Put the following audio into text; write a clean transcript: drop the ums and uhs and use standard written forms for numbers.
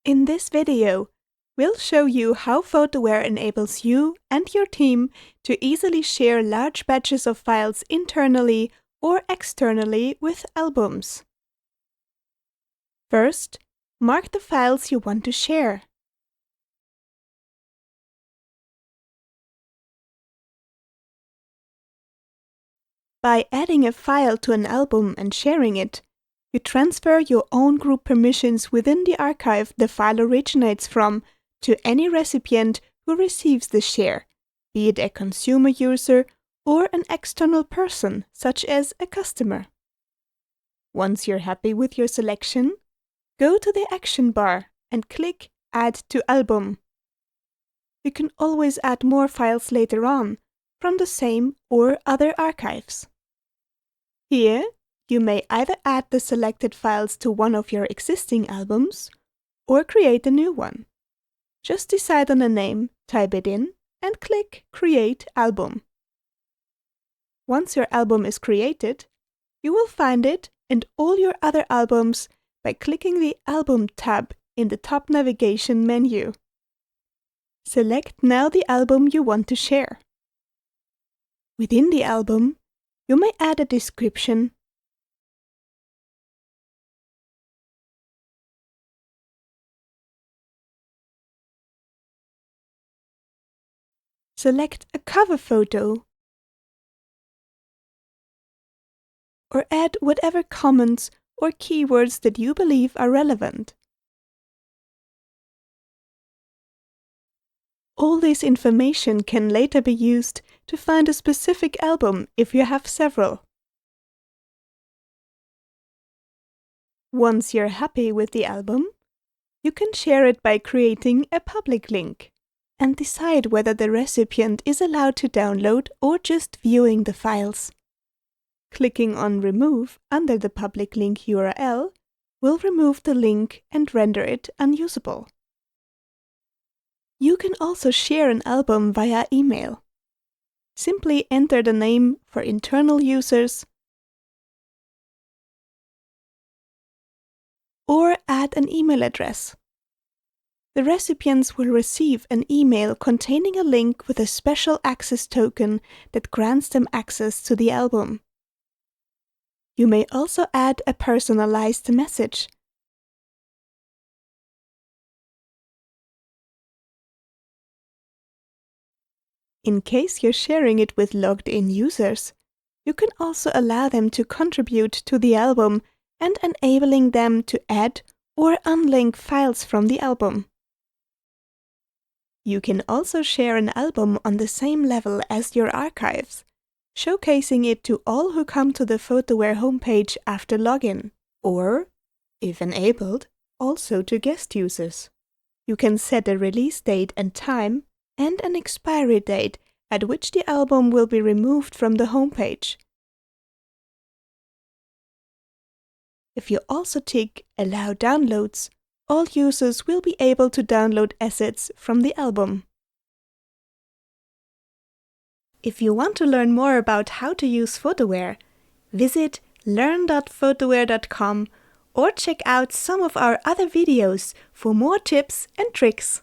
In this video, we'll show you how Fotoware enables you and your team to easily share large batches of files internally or externally with albums. First, mark the files you want to share. By adding a file to an album and sharing it, you transfer your own group permissions within the archive the file originates from to any recipient who receives the share, be it a consumer user or an external person, such as a customer. Once you're happy with your selection, go to the action bar and click Add to Album. You can always add more files later on from the same or other archives. Here, you may either add the selected files to one of your existing albums or create a new one. Just decide on a name, type it in, and click Create Album. Once your album is created, you will find it and all your other albums by clicking the Album tab in the top navigation menu. Select now the album you want to share. Within the album, you may add a description, select a cover photo, or add whatever comments or keywords that you believe are relevant. All this information can later be used to find a specific album if you have several. Once you're happy with the album, you can share it by creating a public link and decide whether the recipient is allowed to download or just viewing the files. Clicking on Remove under the public link URL will remove the link and render it unusable. You can also share an album via email. Simply enter the name for internal users or add an email address. The recipients will receive an email containing a link with a special access token that grants them access to the album. You may also add a personalized message. In case you're sharing it with logged-in users, you can also allow them to contribute to the album and enabling them to add or unlink files from the album. You can also share an album on the same level as your archives, showcasing it to all who come to the Fotoware homepage after login, or, if enabled, also to guest users. You can set a release date and time and an expiry date at which the album will be removed from the homepage. If you also tick Allow Downloads, all users will be able to download assets from the album. If you want to learn more about how to use Fotoware, visit learn.fotoware.com or check out some of our other videos for more tips and tricks.